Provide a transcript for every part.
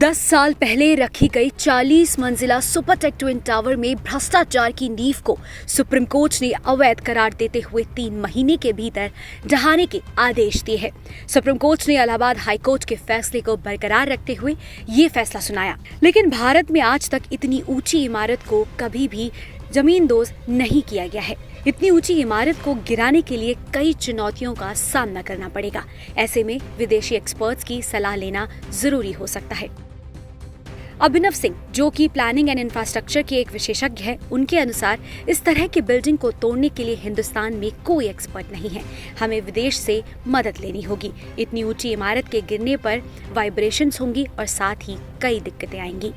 10 साल पहले रखी गई 40 मंजिला सुपरटेक ट्विन टावर में भ्रष्टाचार की नींव को सुप्रीम कोर्ट ने अवैध करार देते हुए 3 महीने के भीतर ढहाने के आदेश दिए हैं। सुप्रीम कोर्ट ने इलाहाबाद हाई कोर्ट के फैसले को बरकरार रखते हुए ये फैसला सुनाया। लेकिन भारत में आज तक इतनी ऊंची इमारत को कभी भी जमींदोज नहीं किया गया है। इतनी ऊंची इमारत को गिराने के लिए कई चुनौतियों का सामना करना पड़ेगा। ऐसे में विदेशी एक्सपर्ट्स की सलाह लेना जरूरी हो सकता है। अभिनव सिंह, जो कि प्लानिंग एंड इंफ्रास्ट्रक्चर के एक विशेषज्ञ हैं, उनके अनुसार इस तरह की बिल्डिंग को तोड़ने के लिए हिंदुस्तान में कोई एक्सपर्ट नहीं है। हमें विदेश से मदद लेनी होगी। इतनी ऊंची इमारत के गिरने पर वाइब्रेशंस होंगी और साथ ही कई दिक्कतें आएंगी।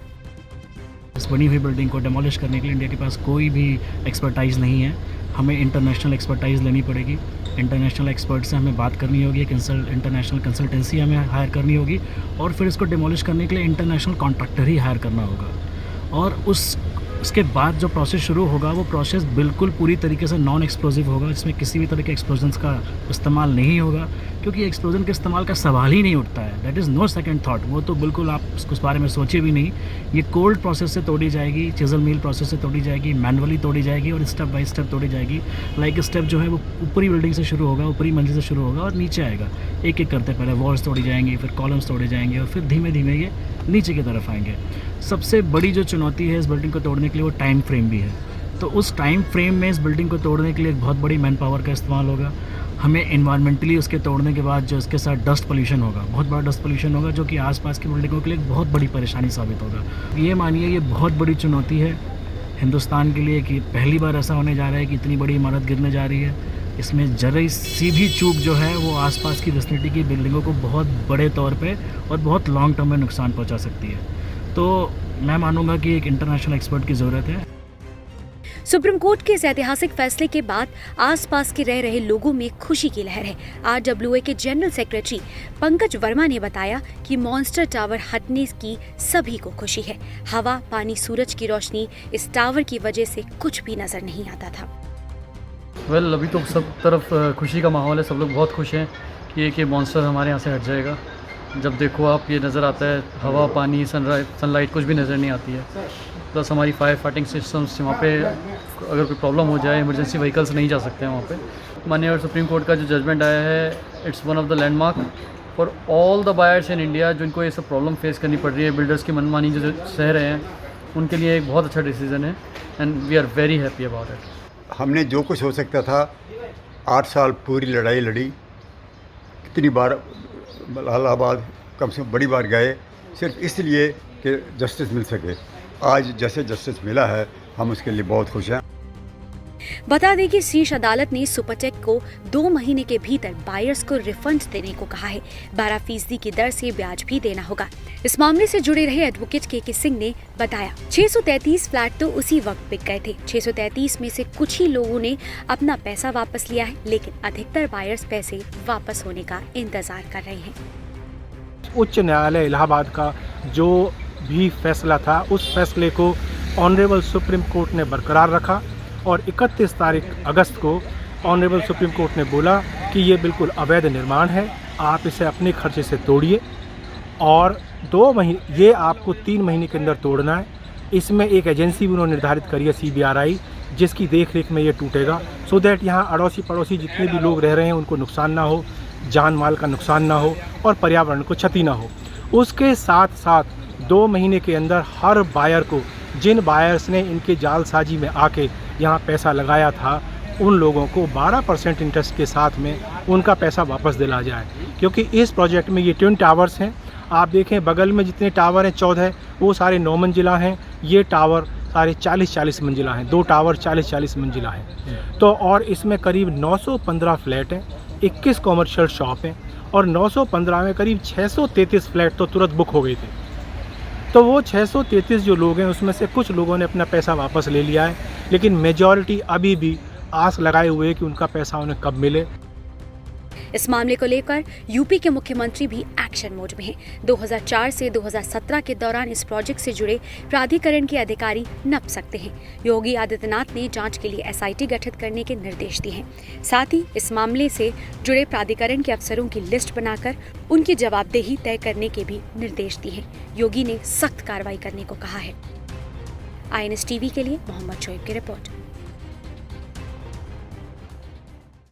इस बनी हुई बिल्डिंग को डेमोलिश करने के लिए इंडिया के पास कोई भी एक्सपर्टाइज नहीं है। हमें इंटरनेशनल एक्सपर्टाइज लेनी पड़ेगी। इंटरनेशनल एक्सपर्ट से हमें बात करनी होगी, इंटरनेशनल कंसल्टेंसी हमें हायर करनी होगी और फिर इसको डिमोलिश करने के लिए इंटरनेशनल कॉन्ट्रैक्टर ही हायर करना होगा। और उसके बाद जो प्रोसेस शुरू होगा वो प्रोसेस बिल्कुल पूरी तरीके से नॉन एक्सप्लोजिव होगा, जिसमें किसी भी तरह के एक्सप्लोजन्स का इस्तेमाल नहीं होगा, क्योंकि एक्सप्लोजन के इस्तेमाल का सवाल ही नहीं उठता है। That is no second thought. वो तो बिल्कुल आप उस बारे में सोचे भी नहीं। ये कोल्ड प्रोसेस से तोड़ी जाएगी, चिजल मील प्रोसेस से तोड़ी जाएगी, मैनुअली तोड़ी जाएगी और स्टेप बाय स्टेप तोड़ी जाएगी। लाइक स्टेप जो है वो ऊपरी बिल्डिंग से शुरू होगा, ऊपरी मंजिल से शुरू होगा और नीचे आएगा। एक एक करते पहले वॉल्स तोड़ी जाएंगी, फिर कॉलम्स तोड़े जाएंगे और फिर धीमे धीमे ये नीचे की तरफ आएंगे। सबसे बड़ी जो चुनौती है इस बिल्डिंग को तोड़ने के लिए वो टाइम फ्रेम भी है। तो उस टाइम फ्रेम में इस बिल्डिंग को तोड़ने के लिए एक बहुत बड़ी मैन पावर का इस्तेमाल होगा। हमें इन्वायरमेंटली उसके तोड़ने के बाद जो इसके साथ डस्ट पोल्यूशन होगा, बहुत बड़ा डस्ट पोल्यूशन होगा, जो कि आसपास की बिल्डिंगों के लिए एक बहुत बड़ी परेशानी साबित होगा। ये मानिए ये बहुत बड़ी चुनौती है हिंदुस्तान के लिए कि पहली बार ऐसा होने जा रहा है कि इतनी बड़ी इमारत गिरने जा रही है। इसमें जरा सी भी चूक जो है वो आसपास की विसिनिटी की बिल्डिंगों को बहुत बड़े तौर पे और बहुत लॉन्ग टर्म में नुकसान पहुंचा सकती है। तो मैं मानूंगा कि एक इंटरनेशनल एक्सपर्ट की ज़रूरत है। सुप्रीम कोर्ट के इस ऐतिहासिक फैसले के बाद आसपास के रह रहे लोगों में खुशी की लहर है। RWA के जनरल सेक्रेटरी पंकज वर्मा ने बताया कि मॉन्स्टर टावर हटने की सभी को खुशी है। हवा, पानी, सूरज की रोशनी इस टावर की वजह से कुछ भी नजर नहीं आता था। अभी तो सब तरफ खुशी का माहौल है। सब लोग बहुत खुश हैं कि मॉन्स्टर हमारे यहाँ से हट जाएगा। जब देखो आप ये नज़र आता है, हवा, पानी, सनलाइट कुछ भी नज़र नहीं आती है। प्लस हमारी फायर फाइटिंग सिस्टम्स, वहाँ पे अगर कोई प्रॉब्लम हो जाए, इमरजेंसी व्हीकल्स नहीं जा सकते हैं वहाँ पे। माननीय सुप्रीम कोर्ट का जो जजमेंट आया है, it's one of the landmark for all the buyers in India, जिनको ये सब प्रॉब्लम फेस करनी पड़ रही है, बिल्डर्स की मनमानी जो सह रहे हैं, उनके लिए एक बहुत अच्छा डिसीजन है and we are very happy about it. हमने जो कुछ हो सकता था 8 साल पूरी लड़ाई लड़ी। कितनी बार इलाहाबाद कम से कम बड़ी बार गए, सिर्फ इसलिए कि जस्टिस मिल सके। आज जैसे जस्टिस मिला है हम उसके लिए बहुत खुश हैं। बता दें कि शीर्ष अदालत ने सुपरटेक को 2 महीने के भीतर बायर्स को रिफंड देने को कहा है। 12% की दर से ब्याज भी देना होगा। इस मामले से जुड़े रहे एडवोकेट के सिंह ने बताया 633 फ्लैट तो उसी वक्त बिक गए थे। 633 में से कुछ ही लोगों ने अपना पैसा वापस लिया है, लेकिन अधिकतर बायर्स पैसे वापस होने का इंतजार कर रहे हैं। उच्च न्यायालय इलाहाबाद का जो भी फैसला था, उस फैसले को ऑनरेबल सुप्रीम कोर्ट ने बरकरार रखा और 31 तारीख अगस्त को ऑनरेबल सुप्रीम कोर्ट ने बोला कि ये बिल्कुल अवैध निर्माण है, आप इसे अपने खर्चे से तोड़िए और 2 महीने, ये आपको 3 महीने के अंदर तोड़ना है। इसमें एक एजेंसी भी उन्होंने निर्धारित करी है, CBRI, जिसकी देखरेख में ये टूटेगा, सो दैट यहाँ अड़ोसी पड़ोसी जितने भी लोग रह रहे हैं उनको नुकसान ना हो, जान माल का नुकसान ना हो और पर्यावरण को क्षति ना हो। उसके साथ साथ 2 महीने के अंदर हर बायर को, जिन बायर्स ने इनके जालसाजी में आके यहाँ पैसा लगाया था, उन लोगों को 12% इंटरेस्ट के साथ में उनका पैसा वापस दिला जाए। क्योंकि इस प्रोजेक्ट में ये ट्विन टावर्स हैं। आप देखें बगल में जितने टावर हैं 14, वो सारे 9 मंजिला हैं। ये टावर सारे 40-40 मंजिला हैं। 2 टावर 40-40 मंजिला हैं। तो और इसमें करीब 915 फ्लैट हैं, 21 कॉमर्शियल शॉप हैं और 915 में करीब 633 फ्लैट तो तुरंत बुक हो गए थे। तो वो 633 जो लोग हैं उसमें से कुछ लोगों ने अपना पैसा वापस ले लिया है, लेकिन मेजॉरिटी अभी भी आस लगाए हुए है कि उनका पैसा उन्हें कब मिले। इस मामले को लेकर यूपी के मुख्यमंत्री भी एक्शन मोड में हैं। 2004 से 2017 के दौरान इस प्रोजेक्ट से जुड़े प्राधिकरण के अधिकारी नप सकते हैं। योगी आदित्यनाथ ने जांच के लिए एसआईटी गठित करने के निर्देश दिए हैं। साथ ही इस मामले से जुड़े प्राधिकरण के अफसरों की लिस्ट बनाकर उनकी जवाबदेही तय करने के भी निर्देश दिए हैं। योगी ने सख्त कार्रवाई करने को कहा है। INS टीवी के लिए मोहम्मद शोएब की रिपोर्ट।